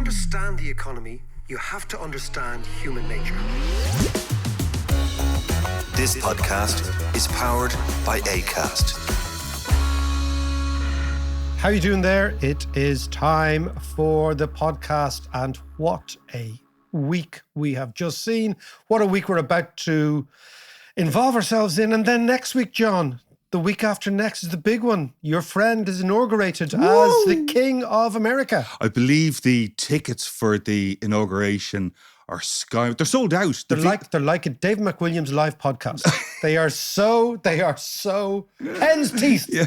understand the economy, you have to understand human nature. This podcast is powered by Acast. How are you doing there? It is time for the podcast, and what a week we have just seen. What a week we're about to involve ourselves in. And then next week, John, the week after next is the big one. Your friend is inaugurated as the King of America. I believe the tickets for the inauguration are they're sold out. They're like a Dave McWilliams live podcast. they are so hen's teeth. Yeah.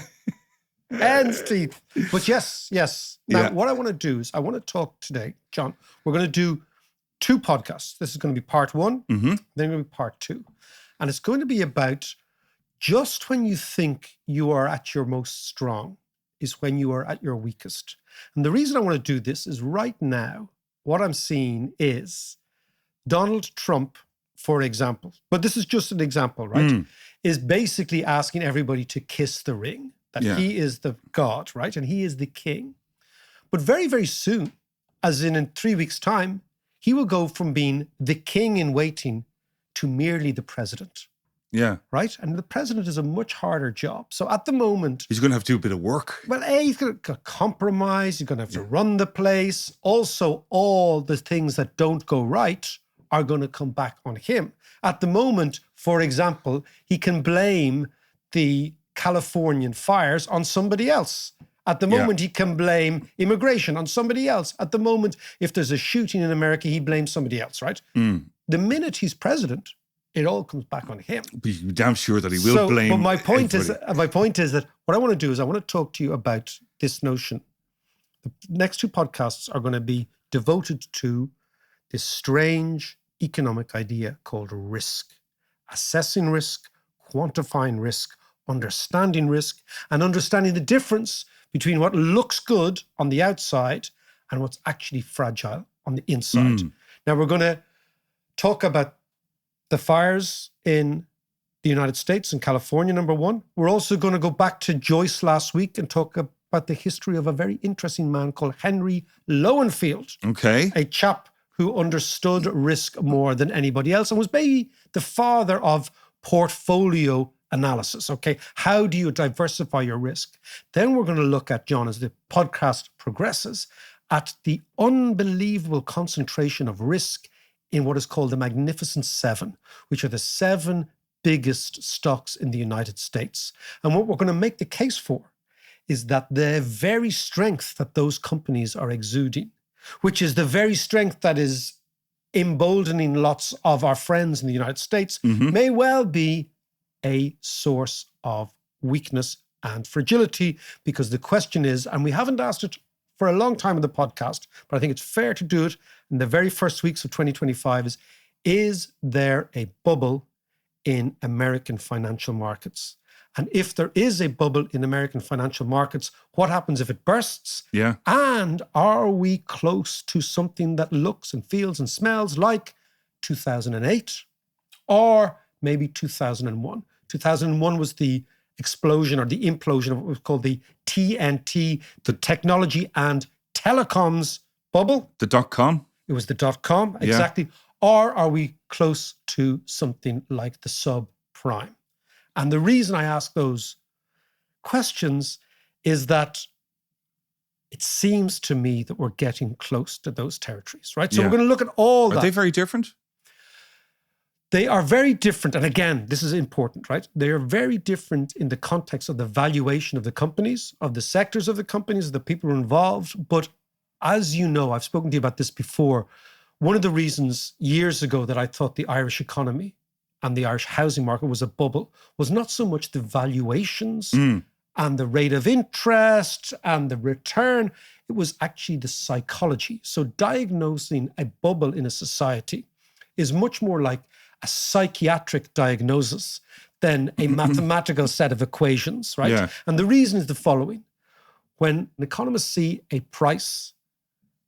Hen's teeth. But yes. Now, what I want to do is I want to talk today, John. We're going to do two podcasts. This is going to be part one, then going to be part two. And it's going to be about just when you think you are at your most strong is when you are at your weakest. And the reason I want to do this is right now, what I'm seeing is Donald Trump, for example, but this is just an example, right? Is basically asking everybody to kiss the ring, that he is the God, right? And he is the king. But very, very soon, as in 3 weeks' time, he will go from being the king in waiting to merely the president. Yeah. Right? And the president is a much harder job. So at the moment... He's going to have to do a bit of work. Well, he's going to compromise. He's going to have to run the place. Also, all the things that don't go right are going to come back on him. At the moment, for example, he can blame the Californian fires on somebody else. At the moment, he can blame immigration on somebody else. At the moment, if there's a shooting in America, he blames somebody else, right? The minute he's president, it all comes back on him. Be damn sure that he will blame. But my point is that what I want to do is I want to talk to you about this notion. The next two podcasts are going to be devoted to this strange economic idea called risk. Assessing risk, quantifying risk, understanding risk, and understanding the difference between what looks good on the outside and what's actually fragile on the inside. Now, we're going to talk about the fires in the United States and California, number one. We're also going to go back to Joyce last week and talk about the history of a very interesting man called Henry Loenfield. Okay. A chap who understood risk more than anybody else and was maybe the father of portfolio analysis. Okay. How do you diversify your risk? Then we're going to look at, John, as the podcast progresses, at the unbelievable concentration of risk in what is called the Magnificent Seven, which are the 7 biggest stocks in the United States. And what we're going to make the case for is that the very strength that those companies are exuding, which is the very strength that is emboldening lots of our friends in the United States, may well be a source of weakness and fragility. Because the question is, and we haven't asked it for a long time in the podcast, but I think it's fair to do it in the very first weeks of 2025, is there a bubble in American financial markets? And if there is a bubble in American financial markets, what happens if it bursts? Yeah. And are we close to something that looks and feels and smells like 2008 or maybe 2001? 2001 was the explosion or the implosion of what was called the TNT, the technology and telecoms bubble. The .com? It was the .com, exactly. Or are we close to something like the subprime? And the reason I ask those questions is that it seems to me that we're getting close to those territories, right? So we're going to look at all that. Are they very different? They are very different. And again, this is important, right? They are very different in the context of the valuation of the companies, of the sectors of the companies, of the people who are involved. But as you know, I've spoken to you about this before. One of the reasons years ago that I thought the Irish economy and the Irish housing market was a bubble was not so much the valuations and the rate of interest and the return. It was actually the psychology. So diagnosing a bubble in a society is much more like a psychiatric diagnosis than a mathematical set of equations, right? Yeah. And the reason is the following. When economists see a price,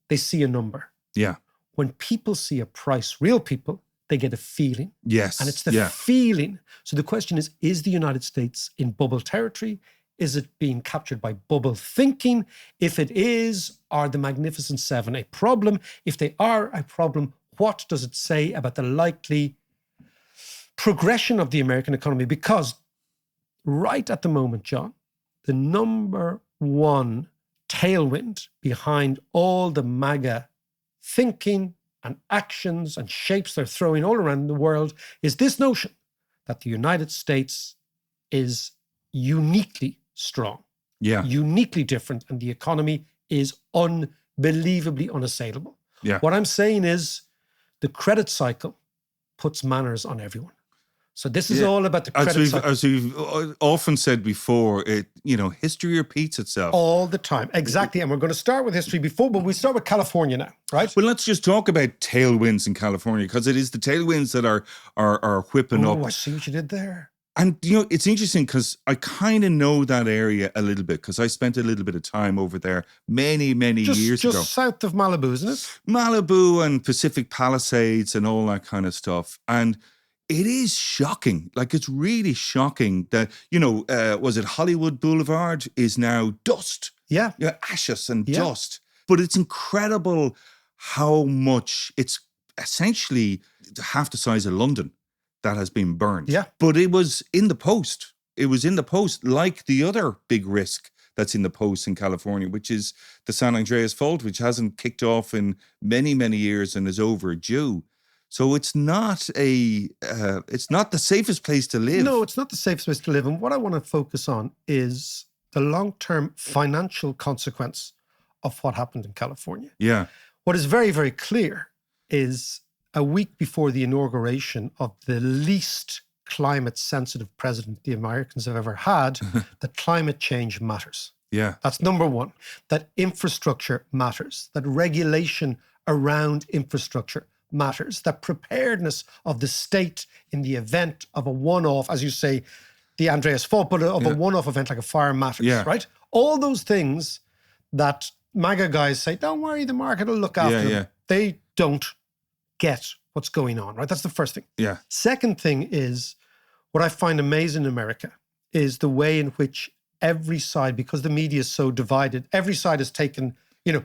they see a number. Yeah. When people see a price, real people, they get a feeling. Yes. And it's the feeling. So the question is the United States in bubble territory? is it being captured by bubble thinking? If it is, are the Magnificent Seven a problem? If they are a problem, what does it say about the likely progression of the American economy? Because right at the moment, John, the number one tailwind behind all the MAGA thinking and actions and shapes they're throwing all around the world is this notion that the United States is uniquely strong, uniquely different, and the economy is unbelievably unassailable. Yeah. What I'm saying is the credit cycle puts manners on everyone. So this is all about the credit cycle. As we've often said before, history repeats itself. All the time. Exactly. And we're going to start with history but we start with California now, right? Well, let's just talk about tailwinds in California, because it is the tailwinds that are whipping up. Oh, I see what you did there. And, it's interesting because I kind of know that area a little bit, because I spent a little bit of time over there many years ago. Just south of Malibu, isn't it? Malibu and Pacific Palisades and all that kind of stuff. And it is shocking. Like, it's really shocking that, was it Hollywood Boulevard is now dust. Yeah. Ashes and dust. But it's incredible how much, it's essentially half the size of London that has been burned. Yeah. But it was in the post. It was in the post, like the other big risk that's in the post in California, which is the San Andreas Fault, which hasn't kicked off in many years and is overdue. So it's not the safest place to live. No, it's not the safest place to live. And what I want to focus on is the long-term financial consequence of what happened in California. Yeah. What is very, very clear is a week before the inauguration of the least climate-sensitive president the Americans have ever had, that climate change matters. Yeah. That's number one. That infrastructure matters. That regulation around infrastructure matters. That preparedness of the state in the event of a one-off, as you say, the Andreas Fault, but of a one-off event like a fire matters, right? All those things that MAGA guys say, don't worry, the market will look after them. They don't get what's going on, right? That's the first thing. Yeah. Second thing is, what I find amazing in America is the way in which every side, because the media is so divided, every side has taken,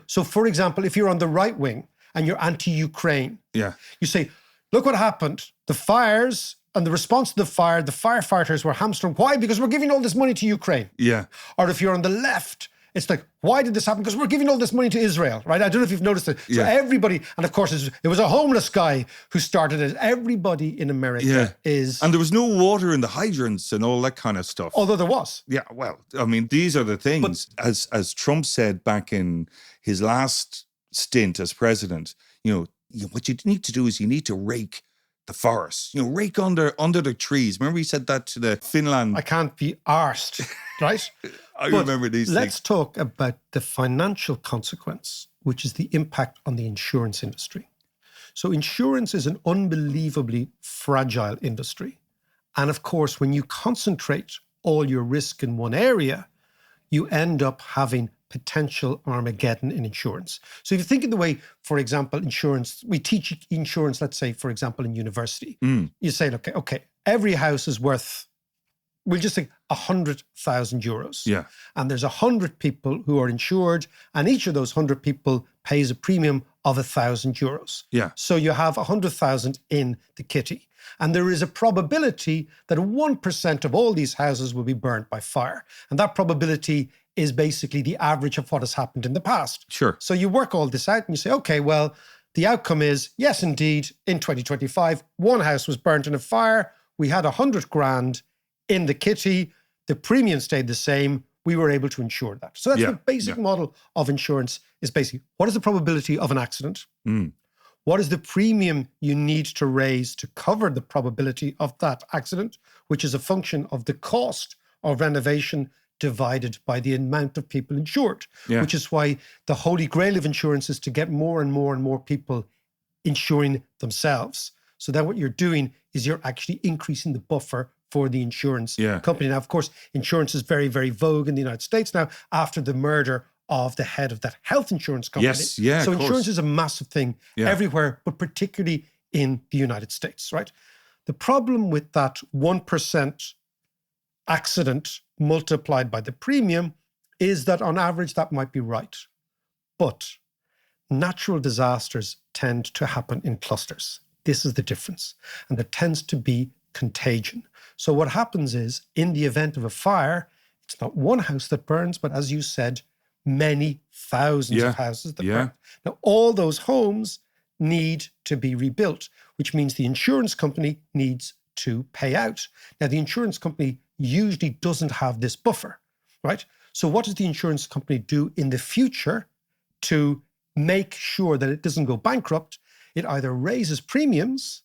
so for example, if you're on the right wing and you're anti-Ukraine, you say, look what happened. The fires and the response to the fire, the firefighters were hamstrung. Why? Because we're giving all this money to Ukraine. Yeah. Or if you're on the left, it's like, why did this happen? Because we're giving all this money to Israel, right? I don't know if you've noticed it. So everybody, and of course, it was a homeless guy who started it. Everybody in America is... And there was no water in the hydrants and all that kind of stuff. Although there was. Yeah, well, I mean, these are the things. But, as Trump said back in his last stint as president, what you need to do is you need to rake the forests, rake under the trees. Remember he said that to the Finland? I can't be arsed, right? I remember these things. Let's talk about the financial consequence, which is the impact on the insurance industry. So insurance is an unbelievably fragile industry. And of course, when you concentrate all your risk in one area, you end up having potential Armageddon in insurance. So if you think of the way, for example, insurance, we teach insurance, let's say, for example, in university, you say, okay, every house is worth, we'll just think 100,000 euros. Yeah. And there's 100 people who are insured, and each of those 100 people pays a premium of 1,000 euros. Yeah. So you have 100,000 in the kitty. And there is a probability that 1% of all these houses will be burnt by fire. And that probability is basically the average of what has happened in the past. Sure. So you work all this out and you say, okay, well, the outcome is, yes, indeed, in 2025, one house was burnt in a fire. We had 100 grand in the kitty. The premium stayed the same. We were able to insure that. So that's the basic model of insurance is basically, what is the probability of an accident? What is the premium you need to raise to cover the probability of that accident, which is a function of the cost of renovation divided by the amount of people insured, which is why the holy grail of insurance is to get more and more and more people insuring themselves. So then what you're doing is you're actually increasing the buffer for the insurance company. Now, of course, insurance is very, very vogue in the United States now after the murder of the head of that health insurance company. Yes, yeah, so of insurance course. is a massive thing everywhere, but particularly in the United States, right? The problem with that 1% accident multiplied by the premium is that on average that might be right. But natural disasters tend to happen in clusters. This is the difference. And there tends to be contagion. So what happens is, in the event of a fire, it's not one house that burns, but as you said, many thousands of houses that burn. Now, all those homes need to be rebuilt, which means the insurance company needs to pay out. Now, the insurance company usually doesn't have this buffer, right? So what does the insurance company do in the future to make sure that it doesn't go bankrupt? It either raises premiums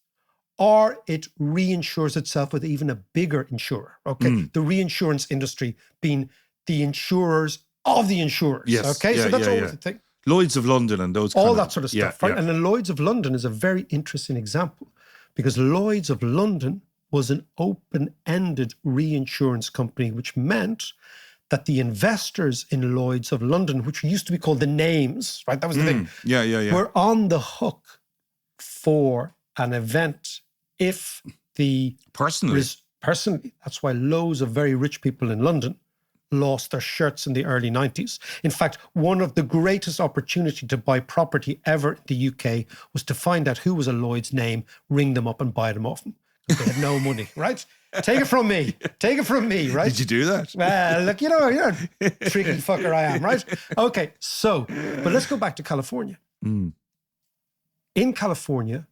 or it reinsures itself with even a bigger insurer, okay? The reinsurance industry being the insurers of the insurers, okay? So that's always the thing. Lloyd's of London and those all that sort of stuff, right? And then Lloyd's of London is a very interesting example because Lloyd's of London was an open-ended reinsurance company, which meant that the investors in Lloyd's of London, which used to be called the names, right? That was the thing. Were on the hook for an event if the... Personally, that's why loads of very rich people in London lost their shirts in the early 90s. In fact, one of the greatest opportunity to buy property ever in the UK was to find out who was a Lloyd's name, ring them up and buy them off them. They had no money, right? Take it from me. Take it from me, right? Did you do that? Well, look, you're a tricky fucker I am, right? Okay, so, but let's go back to California. In California,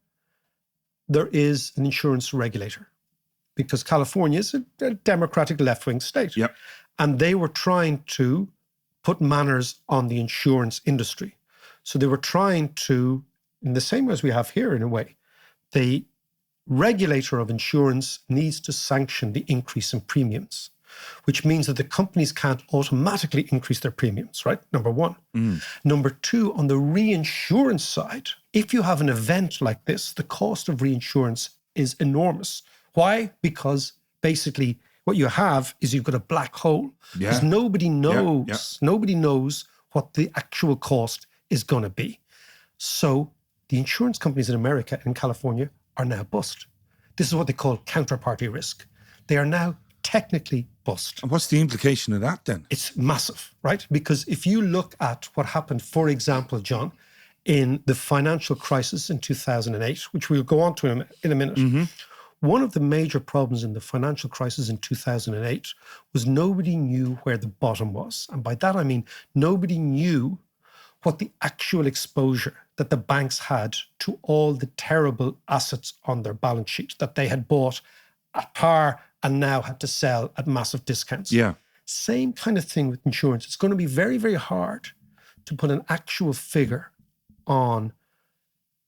there is an insurance regulator because California is a democratic left-wing state. Yep. And they were trying to put manners on the insurance industry. So they were trying to, in the same way as we have here in a way, the regulator of insurance needs to sanction the increase in premiums, which means that the companies can't automatically increase their premiums, right? Number one. Number two, on the reinsurance side, if you have an event like this, the cost of reinsurance is enormous. Why? Because basically what you have is you've got a black hole. Because nobody knows what the actual cost is going to be. So the insurance companies in America and California are now bust. This is what they call counterparty risk. They are now technically bust. And what's the implication of that then? It's massive, right? Because if you look at what happened, for example, John, in the financial crisis in 2008, which we'll go on to in a minute, one of the major problems in the financial crisis in 2008 was nobody knew where the bottom was. And by that, I mean nobody knew what the actual exposure that the banks had to all the terrible assets on their balance sheet that they had bought at par and now had to sell at massive discounts. Yeah. Same kind of thing with insurance. It's going to be very, very hard to put an actual figure on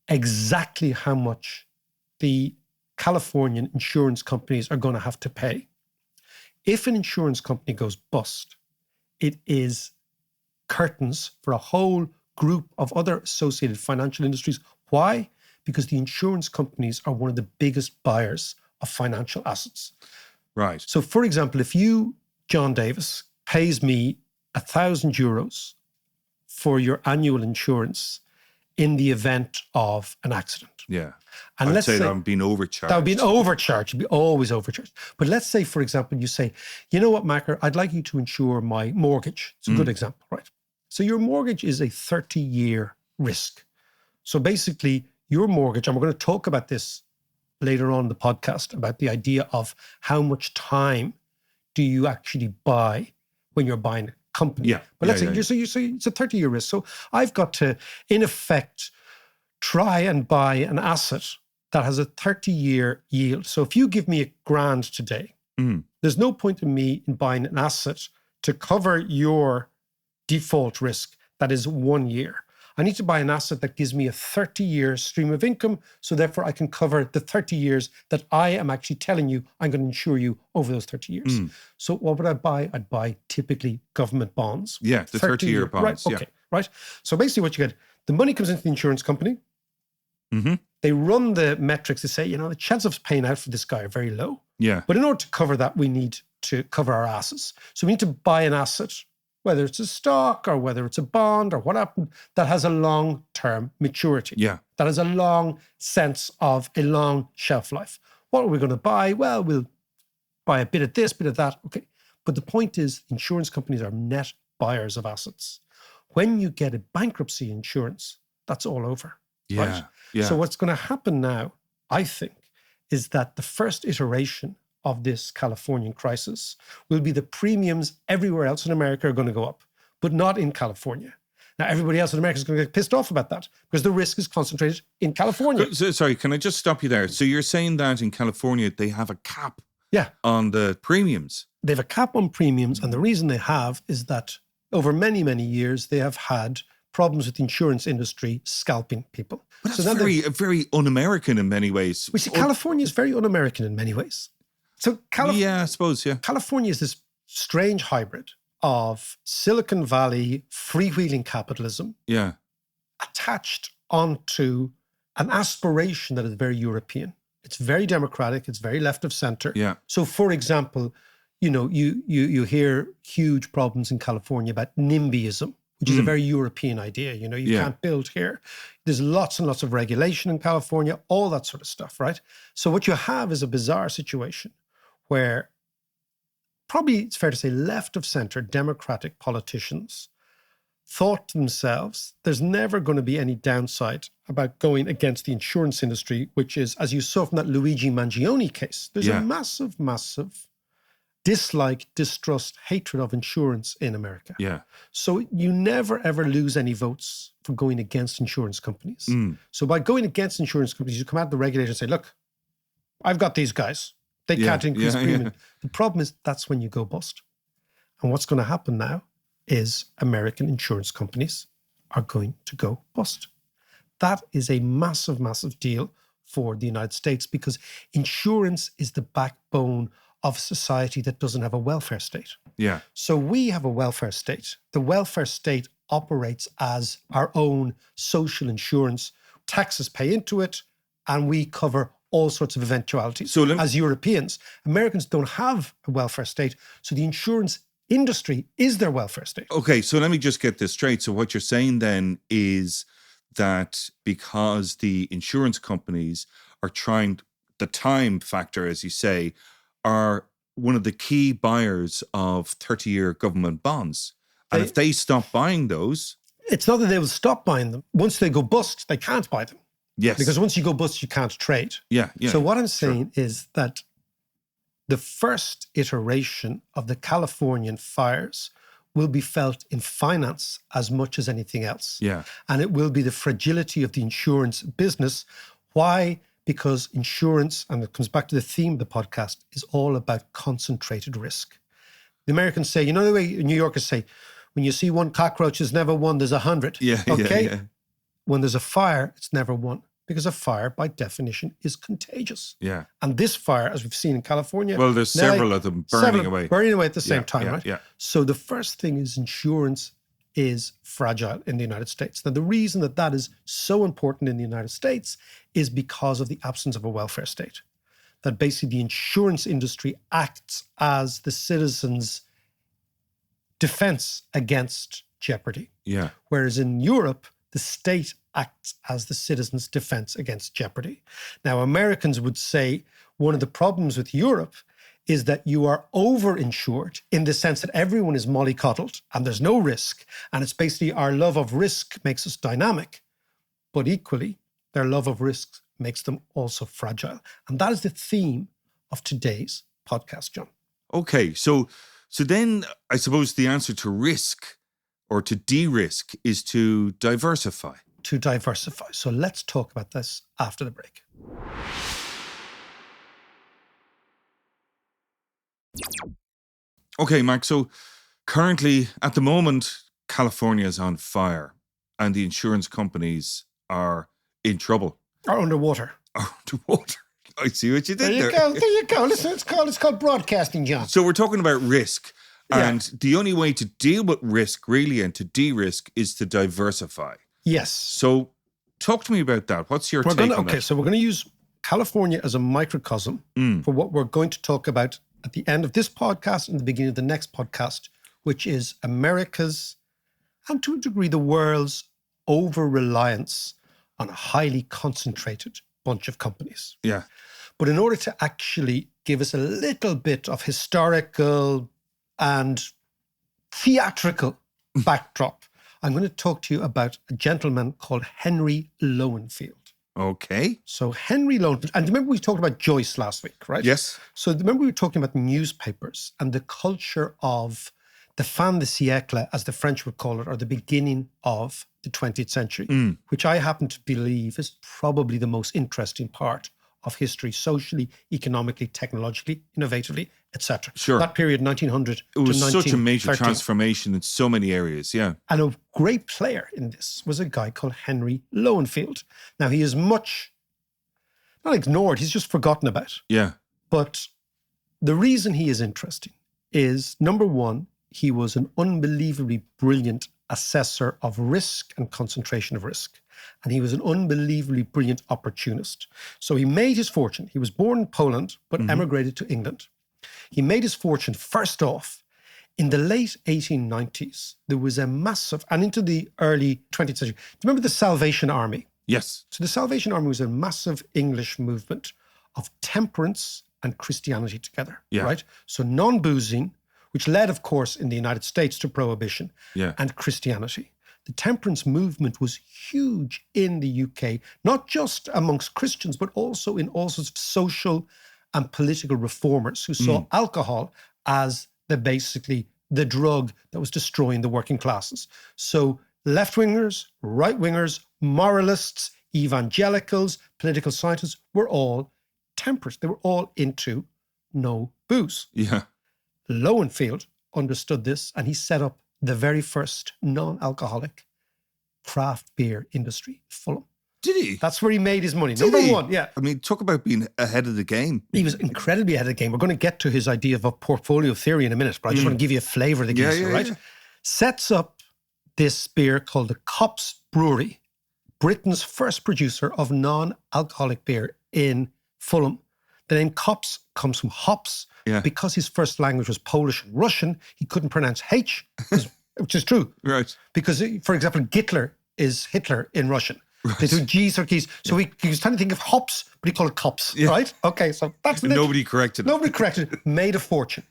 exactly how much the Californian insurance companies are going to have to pay. If an insurance company goes bust, it is curtains for a whole group of other associated financial industries. Why? Because the insurance companies are one of the biggest buyers of financial assets. Right. So, for example, if you, John Davis, pays me €1,000 for your annual insurance in the event of an accident. Yeah. And I'd let's say say that I'm being overcharged. That would be an overcharge. You'd be always overcharged. But let's say, for example, you say, you know what, Macker, I'd like you to insure my mortgage. It's a good example, right? So your mortgage is a 30-year risk. So basically, your mortgage, and we're going to talk about this later on in the podcast, about the idea of how much time do you actually buy when you're buying a company. Yeah. But let's say, you say it's a 30-year risk. So I've got to, in effect, try and buy an asset that has a 30-year yield. So if you give me $1,000 today, there's no point in me in buying an asset to cover your default risk that is 1 year. I need to buy an asset that gives me a 30-year stream of income, so therefore I can cover the 30 years that I am actually telling you I'm going to insure you over those 30 years. So what would I buy? I'd buy typically government bonds. Yeah, the 30-year bonds. Right, okay, right. So basically what you get, the money comes into the insurance company. They run the metrics to say, the chances of paying out for this guy are very low. Yeah. But in order to cover that, we need to cover our assets. So we need to buy an asset, whether it's a stock or whether it's a bond or what happened, that has a long-term maturity. Yeah. That has a long sense of a long shelf life. What are we going to buy? Well, we'll buy a bit of this, bit of that. Okay. But the point is, insurance companies are net buyers of assets. When you get a bankruptcy insurance, that's all over. Yeah. Right? Yeah. So what's going to happen now, I think, is that the first iteration of this Californian crisis will be the premiums everywhere else in America are going to go up, but not in California. Now, everybody else in America is going to get pissed off about that because the risk is concentrated in California. Sorry, can I just stop you there? So you're saying that in California, they have a cap Yeah. on the premiums? They have a cap on premiums, and the reason they have is that over many, many years, they have had problems with the insurance industry scalping people. But that's very un-American in many ways. We see California is very un-American in many ways. So yeah, I suppose, yeah. California is this strange hybrid of Silicon Valley freewheeling capitalism Yeah. attached onto an aspiration that is very European. It's very democratic. It's very left of center. Yeah. So, for example, you hear huge problems in California about NIMBYism, which is a very European idea. You can't build here. There's lots and lots of regulation in California, all that sort of stuff, right? So what you have is a bizarre situation where probably it's fair to say left of center democratic politicians thought to themselves, there's never going to be any downside about going against the insurance industry, which is, as you saw from that Luigi Mangione case, there's a massive, massive dislike, distrust, hatred of insurance in America. Yeah. So you never, ever lose any votes for going against insurance companies. So by going against insurance companies, you come out to the regulator and say, look, I've got these guys. They can't increase premium. The problem is that's when you go bust. And what's going to happen now is American insurance companies are going to go bust. That is a massive, massive deal for the United States because insurance is the backbone of a society that doesn't have a welfare state. Yeah. So we have a welfare state. The welfare state operates as our own social insurance. Taxes pay into it, and we cover all sorts of eventualities. So as Europeans, Americans don't have a welfare state. So the insurance industry is their welfare state. Okay, so let me just get this straight. So what you're saying then is that because the insurance companies are trying, the time factor, as you say, are one of the key buyers of 30-year government bonds. And if they stop buying those... It's not that they will stop buying them. Once they go bust, they can't buy them. Yes. Because once you go bust, you can't trade. Yeah. So what I'm saying is that the first iteration of the Californian fires will be felt in finance as much as anything else. Yeah. And it will be the fragility of the insurance business. Why? Because insurance, and it comes back to the theme of the podcast, is all about concentrated risk. The Americans say, the way New Yorkers say, when you see one cockroach, there's never one, there's 100. Yeah. Okay? Yeah. When there's a fire, it's never one. Because a fire, by definition, is contagious. Yeah. And this fire, as we've seen in California... Well, there's several of them burning away. Burning away at the same time, right? Yeah. So the first thing is insurance is fragile in the United States. Now, the reason that is so important in the United States is because of the absence of a welfare state. That basically the insurance industry acts as the citizens' defense against jeopardy. Yeah. Whereas in Europe, the state acts as the citizens' defense against jeopardy. Now, Americans would say one of the problems with Europe is that you are over-insured in the sense that everyone is mollycoddled and there's no risk. And it's basically our love of risk makes us dynamic. But equally, their love of risk makes them also fragile. And that is the theme of today's podcast, John. Okay, so then I suppose the answer to risk or to de-risk is to diversify. To diversify. So let's talk about this after the break. Okay, Mark, so currently, at the moment, California is on fire and the insurance companies are in trouble. Or underwater. Or underwater. I see what you did there. There you go. Listen, it's called broadcasting, John. So we're talking about risk. Yeah. And the only way to deal with risk, really, and to de-risk is to diversify. Yes. So talk to me about that. What's your take on that? Okay, so we're going to use California as a microcosm for what we're going to talk about at the end of this podcast and the beginning of the next podcast, which is America's, and to a degree the world's, over-reliance on a highly concentrated bunch of companies. Yeah. But in order to actually give us a little bit of historical and theatrical backdrop, I'm going to talk to you about a gentleman called Henry Loenfield. Okay. So Henry Loenfield, and remember we talked about Joyce last week, right? Yes. So remember we were talking about newspapers and the culture of the fin de siècle, as the French would call it, or the beginning of the 20th century, which I happen to believe is probably the most interesting part of history, socially, economically, technologically, innovatively, etc. Sure. That period, 1900 It was to such a major 1913. transformation in so many areas. Yeah. And a great player in this was a guy called Henry Loenfield. Now, he is much, not ignored, he's just forgotten about. Yeah. But the reason he is interesting is, number one, he was an unbelievably brilliant assessor of risk and concentration of risk. And he was an unbelievably brilliant opportunist. So he made his fortune. He was born in Poland, but emigrated to England. He made his fortune, first off, in the late 1890s. There was a massive, and into the early 20th century. Do you remember the Salvation Army? Yes. So the Salvation Army was a massive English movement of temperance and Christianity together, right? So non-boozing, which led, of course, in the United States to prohibition, and Christianity. The temperance movement was huge in the UK, not just amongst Christians, but also in all sorts of social and political reformers who saw alcohol as basically the drug that was destroying the working classes. So left-wingers, right-wingers, moralists, evangelicals, political scientists were all temperate. They were all into no booze. Yeah. Loenfield understood this, and he set up the very first non-alcoholic craft beer industry, Fulham. Did he? That's where he made his money. Did Number he? one, yeah. I mean, talk about being ahead of the game. He was incredibly ahead of the game. We're going to get to his idea of a portfolio theory in a minute, but I just want to give you a flavour of the geezer, right? Yeah. Sets up this beer called the Kops Brewery, Britain's first producer of non-alcoholic beer in Fulham. The name Kops comes from hops. Because his first language was Polish and Russian, he couldn't pronounce H, which is true. Right. Because, for example, Gitler is Hitler in Russian. Right. They do G's or G's. So he was trying to think of hops, but he called it Kops, right? Okay, so that's the Nobody corrected it. Nobody corrected it. Made a fortune.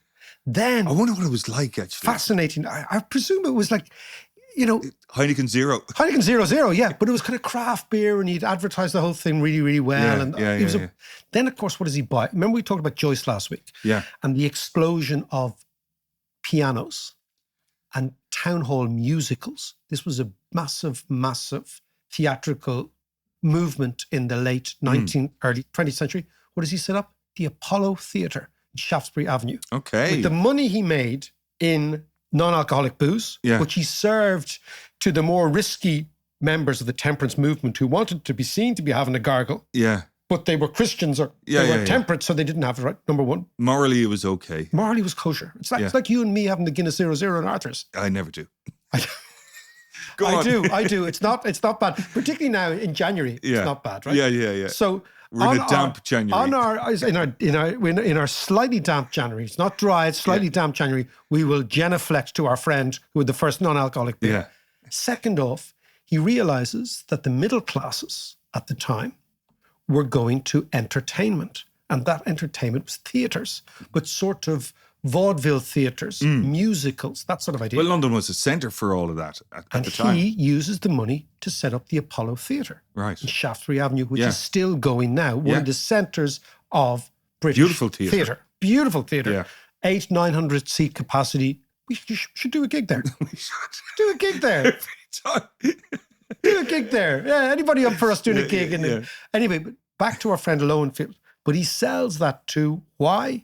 Then... I wonder what it was like, actually. Fascinating. I presume it was like, you know... Heineken 0. Heineken 0.0, yeah. But it was kind of craft beer and he'd advertised the whole thing really, really well. Then, of course, what does he buy? Remember we talked about Joyce last week? Yeah. And the explosion of pianos and town hall musicals. This was a massive, massive theatrical movement in the late 19th, early 20th century. What does he set up? The Apollo Theatre in Shaftesbury Avenue. Okay. With the money he made in non-alcoholic booze, which he served to the more risky members of the temperance movement who wanted to be seen to be having a gargle. Yeah. But they were Christians or they were temperate, so they didn't have it right. Number one. Morally, it was okay. Morally, it was kosher. It's like you and me having the Guinness 0.0 in Arthur's. I never do. I do. It's not bad. Particularly now in January, it's not bad, right? Yeah. So we're in a damp January. In our slightly damp January, it's not dry, it's slightly damp January, we will genuflect to our friend who had the first non-alcoholic beer. Yeah. Second off, he realizes that the middle classes at the time were going to entertainment. And that entertainment was theatres, but sort of vaudeville theatres, musicals, that sort of idea. Well, London was a centre for all of that at the time. And he uses the money to set up the Apollo Theatre in Shaftesbury Avenue, which is still going now, one of the centres of British Beautiful theatre. Beautiful theatre. Yeah. 800-900 seat capacity. We should do a gig there. We should. Do a gig there. Do a gig there. Yeah, anybody up for us doing a gig? Anyway, but back to our friend Loenfield. But he sells that to, why?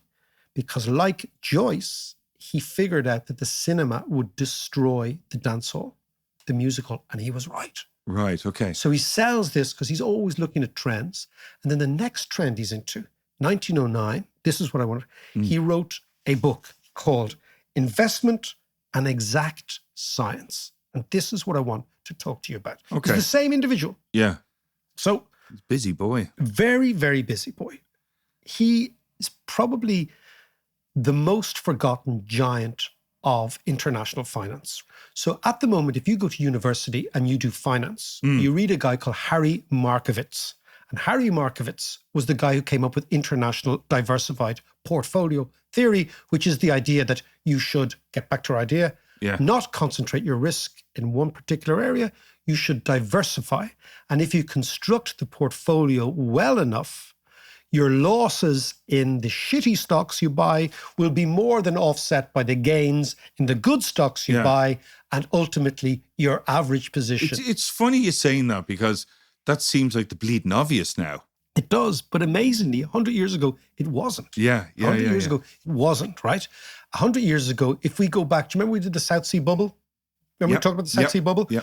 Because like Joyce, he figured out that the cinema would destroy the dance hall, the musical, and he was right. Right, okay. So he sells this because he's always looking at trends. And then the next trend he's into, 1909, this is what I wanted. He wrote a book called Investment and Exact Science. And this is what I want to talk to you about. Okay. It's the same individual. Yeah. So... busy boy. Very, very busy boy. He is probably the most forgotten giant of international finance. So at the moment, if you go to university and you do finance, you read a guy called Harry Markowitz, And Harry Markowitz was the guy who came up with international diversified portfolio theory, which is the idea that you should, get back to our idea, not concentrate your risk in one particular area. You should diversify. And if you construct the portfolio well enough, your losses in the shitty stocks you buy will be more than offset by the gains in the good stocks you buy, and ultimately your average position. It's funny you saying that, because that seems like the bleeding obvious now. It does, but amazingly, 100 years ago, it wasn't. 100 years ago, it wasn't, right? 100 years ago, if we go back, do you remember we did the South Sea bubble? Remember we talked about the South Sea bubble? Yeah.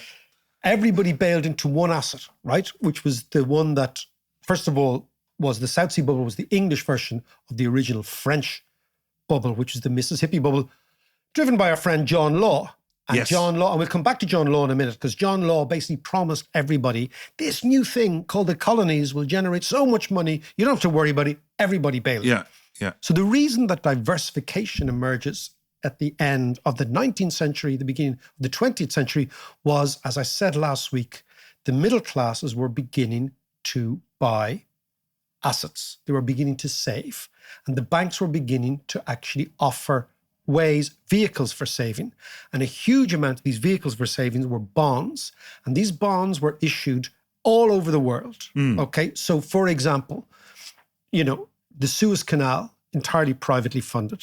Everybody bailed into one asset, right? Which was the one that, first of all, was the South Sea bubble, was the English version of the original French bubble, which is the Mississippi bubble, driven by our friend John Law. And John Law, and we'll come back to John Law in a minute, because John Law basically promised everybody this new thing called the colonies will generate so much money, you don't have to worry about it, everybody bailed. Yeah. So the reason that diversification emerges at the end of the 19th century, the beginning of the 20th century, was, as I said last week, the middle classes were beginning to buy assets. They were beginning to save. And the banks were beginning to actually offer vehicles for saving. And a huge amount of these vehicles for savings were bonds. And these bonds were issued all over the world. Okay. So for example, the Suez Canal, entirely privately funded.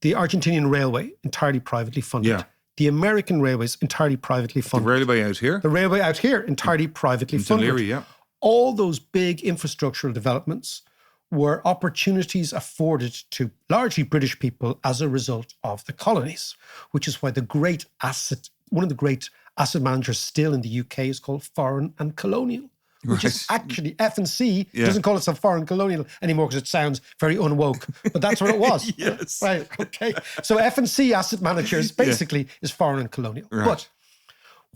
The Argentinian Railway, entirely privately funded. Yeah. The American Railways, entirely privately funded. The railway out here? The railway out here, entirely privately funded. Leary, yeah. All those big infrastructural developments were opportunities afforded to largely British people as a result of the colonies, which is why one of the great asset managers still in the UK is called Foreign and Colonial, which is actually F&C doesn't call itself Foreign Colonial anymore because it sounds very unwoke, but that's what it was. Yes. Right, okay. So F&C asset managers basically is Foreign and Colonial. Right. But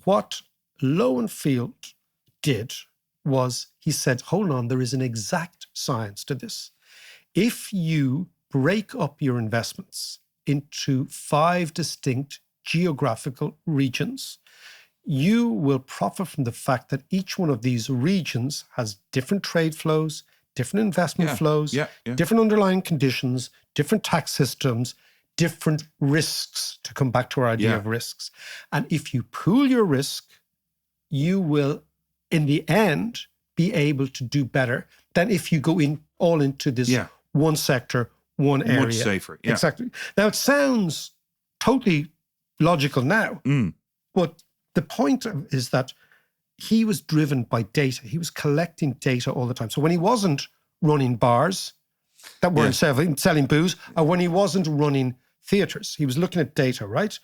what Loenfield did was he said, hold on, there is an exact science to this. If you break up your investments into 5 distinct geographical regions, you will profit from the fact that each one of these regions has different trade flows, different investment flows, different underlying conditions, different tax systems, different risks, to come back to our idea of risks. And if you pool your risk, you will, in the end, be able to do better than if you go all into this one sector, one area. Much safer. Yeah. Exactly. Now, it sounds totally logical now, but the point is that he was driven by data. He was collecting data all the time. So when he wasn't running bars that weren't selling booze, or when he wasn't running theaters, he was looking at data, right?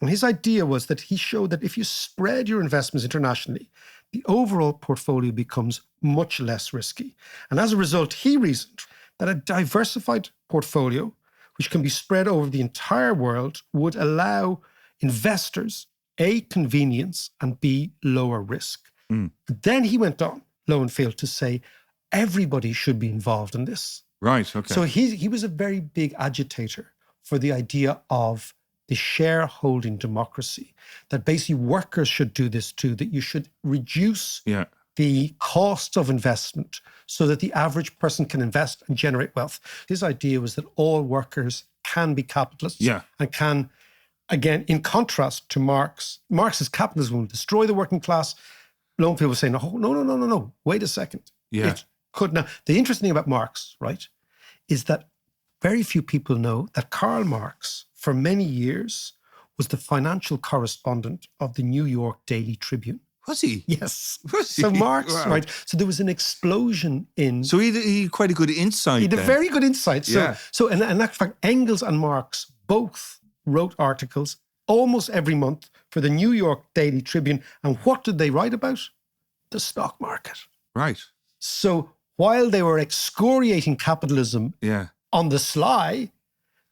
And his idea was that he showed that if you spread your investments internationally, the overall portfolio becomes much less risky. And as a result, he reasoned that a diversified portfolio, which can be spread over the entire world, would allow investors A, convenience, and B, lower risk. Then he went on, Loenfield, to say everybody should be involved in this. Right, okay. So he was a very big agitator for the idea of the shareholding democracy, that basically workers should do this too, that you should reduce the costs of investment so that the average person can invest and generate wealth. His idea was that all workers can be capitalists and can, again, in contrast to Marx's capitalism will destroy the working class. Loenfield was saying, no, wait a second. Yeah. It could. Now, the interesting thing about Marx, right, is that very few people know that Karl Marx, for many years, was the financial correspondent of the New York Daily Tribune. Was he? Yes. Was he? So Marx, Wow. right, so there was an explosion in... So he had quite a good insight. He had a then. very good insight. So in fact, Engels and Marx both wrote articles almost every month for the New York Daily Tribune. And what did they write about? The stock market. Right. So while they were excoriating capitalism on the sly,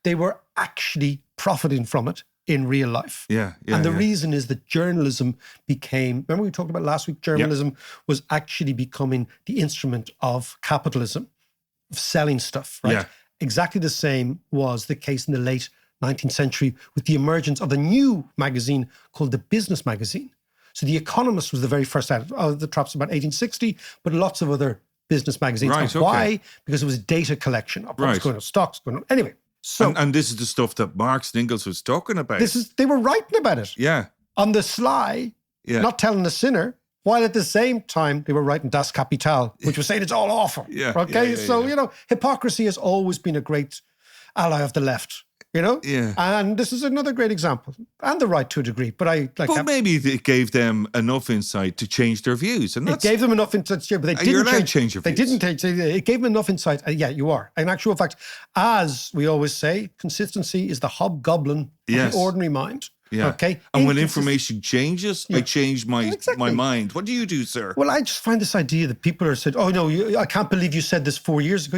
they were actually profiting from it in real life. And the reason is that journalism became, remember we talked about last week, journalism was actually becoming the instrument of capitalism, of selling stuff, right? Yeah. Exactly the same was the case in the late 19th century with the emergence of a new magazine called the Business Magazine. So The Economist was the very first out of the traps about 1860, but lots of other business magazines. Right, And why? okay. Because it was data collection of what's Right. going on, stocks going on. Anyway, so And this is the stuff that Marx and Engels was talking about. they were writing about it Yeah. on the sly, Yeah. not telling the sinner, while at the same time they were writing Das Kapital, which was saying it's all awful. Yeah, Okay. yeah, So, yeah. hypocrisy has always been a great ally of the left, Yeah. And this is another great example. And the right to a degree. But But maybe it gave them enough insight to change their views. And it gave them enough insight, but they didn't You're allowed to change your They views. didn't change. It gave them enough insight. Yeah, you are. In actual fact, as we always say, consistency is the hobgoblin of Yes. the ordinary mind. Yeah. Okay. And when Inconsist- information changes, I change my Exactly. mind. What do you do, sir? Well, I just find this idea that people are said, "Oh no, I can't believe you said this 4 years ago."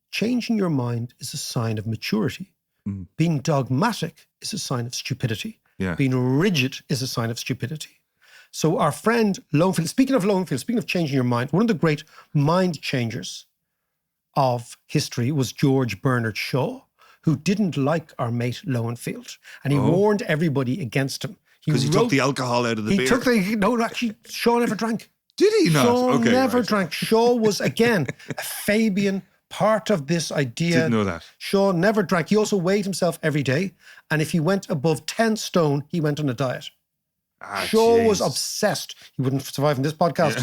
Changing your mind is a sign of maturity. Being dogmatic is a sign of stupidity. Yeah. Being rigid is a sign of stupidity. So our friend Loenfield, speaking of changing your mind, one of the great mind changers of history was George Bernard Shaw, who didn't like our mate Loenfield, and he warned everybody against him. Because he took the alcohol out of the beer. Actually, Shaw never drank. Did he not? Shaw Okay, never right. drank. Shaw was, again, a Fabian, part of this idea. Didn't know that. Shaw never drank. He also weighed himself every day. And if he went above 10 stone, he went on a diet. Shaw was obsessed. He wouldn't survive in this podcast.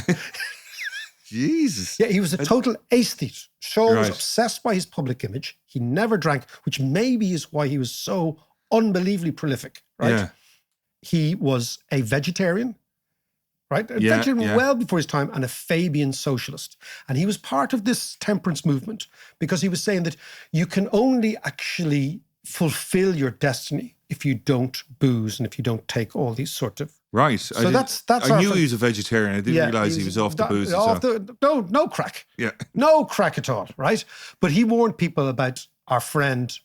Jesus. Yeah, he was a total aesthete. Shaw was Right. obsessed by his public image. He never drank, which maybe is why he was so unbelievably prolific, right? Yeah. He was a vegetarian, right? A Yeah, vegetarian yeah. well before his time, and a Fabian socialist. And he was part of this temperance movement because he was saying that you can only actually fulfill your destiny if you don't booze and if you don't take all these sort of... Right. So that's I our knew thing. he was a vegetarian. I didn't realize he was off the booze. No crack. Yeah. No crack at all, right? But he warned people about our friend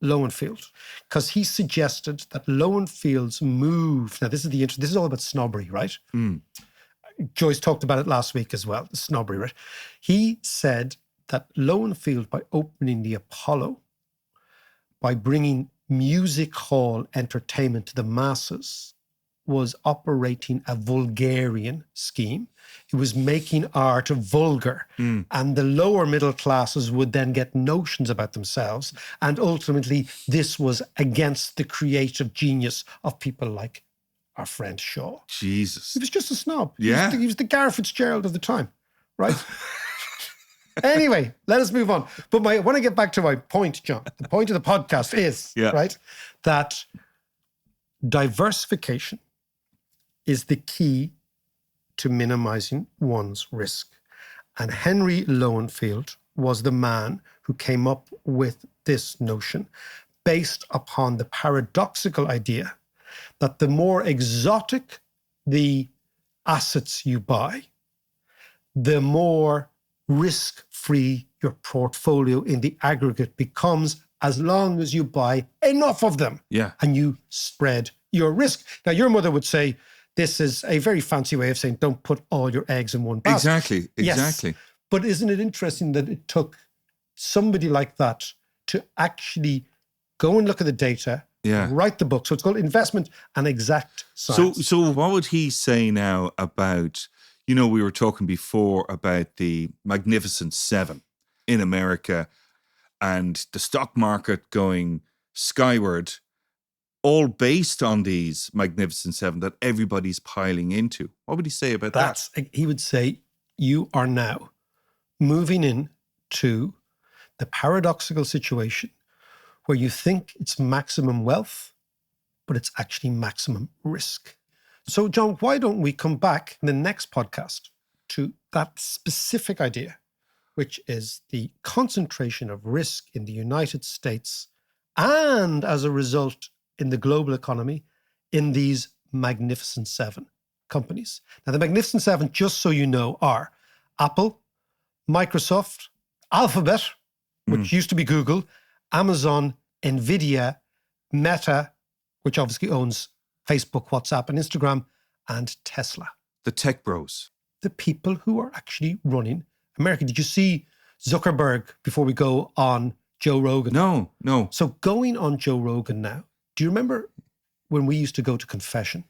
Loenfield because he suggested that Loenfield's move. Now, this is all about snobbery, right? Joyce talked about it last week as well, the snobbery, right? He said that Loenfield, by opening the Apollo, by bringing music hall entertainment to the masses, was operating a vulgarian scheme. It was making art vulgar. And the lower middle classes would then get notions about themselves. And ultimately, this was against the creative genius of people like our friend Shaw. Jesus. He was just a snob. Yeah. He was the Gareth Fitzgerald of the time, right? Anyway, let us move on. But I want to get back to my point, John. The point of the podcast is, right, that diversification is the key to minimizing one's risk. And Henry Loenfield was the man who came up with this notion based upon the paradoxical idea that the more exotic the assets you buy, the more risk-free your portfolio in the aggregate becomes, as long as you buy enough of them and you spread your risk. Now, your mother would say, this is a very fancy way of saying don't put all your eggs in one basket. Exactly. Yes. But isn't it interesting that it took somebody like that to actually go and look at the data, write the book? So it's called Investment and Exact Science. So what would he say now about, we were talking before about the Magnificent Seven in America and the stock market going skyward, all based on these Magnificent Seven that everybody's piling into. What would he say about that? He would say, you are now moving into the paradoxical situation where you think it's maximum wealth, but it's actually maximum risk. So, John, why don't we come back in the next podcast to that specific idea, which is the concentration of risk in the United States and, as a result, in the global economy, in these Magnificent Seven companies. Now, the Magnificent Seven, just so you know, are Apple, Microsoft, Alphabet, which used to be Google, Amazon, Nvidia, Meta, which obviously owns Facebook, WhatsApp, and Instagram, and Tesla. The tech bros. The people who are actually running America. Did you see Zuckerberg before we go on Joe Rogan? No. So going on Joe Rogan now, do you remember when we used to go to confession?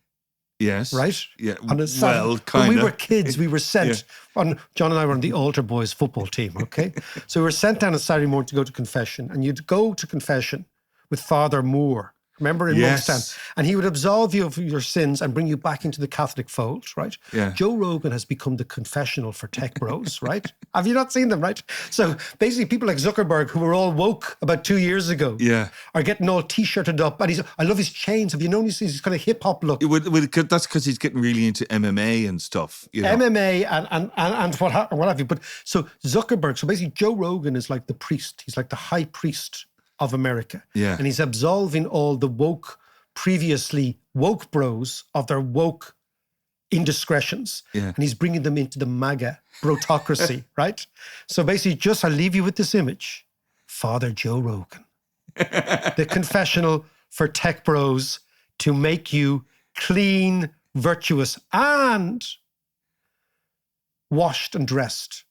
Yes. right? Yeah. On a Saturday. Well, When kind we of. were kids, we were sent on. John and I were on the altar boys football team. Okay, so we were sent down on Saturday morning to go to confession, and you'd go to confession with Father Moore. Remember in Yes. Monkstown, and he would absolve you of your sins and bring you back into the Catholic fold, right? Yeah. Joe Rogan has become the confessional for tech bros, right? Have you not seen them, right? So basically, people like Zuckerberg, who were all woke about 2 years ago, Yeah. are getting all t-shirted up, and I love his chains. Have you noticed his kind of hip hop look? That's because he's getting really into MMA and stuff. You know? MMA and what have you. But so Zuckerberg, so basically Joe Rogan is like the priest. He's like the high priest of America. Yeah. And he's absolving all the previously woke bros of their woke indiscretions. Yeah. And he's bringing them into the MAGA brotocracy, right? So basically I'll leave you with this image. Father Joe Rogan. The confessional for tech bros to make you clean, virtuous, and washed and dressed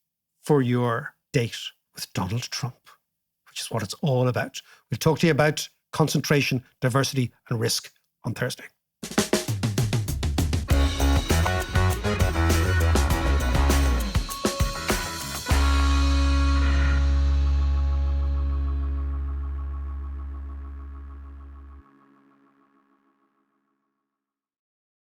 for your date with Donald Trump, which is what it's all about. We'll talk to you about concentration, diversity, and risk on Thursday.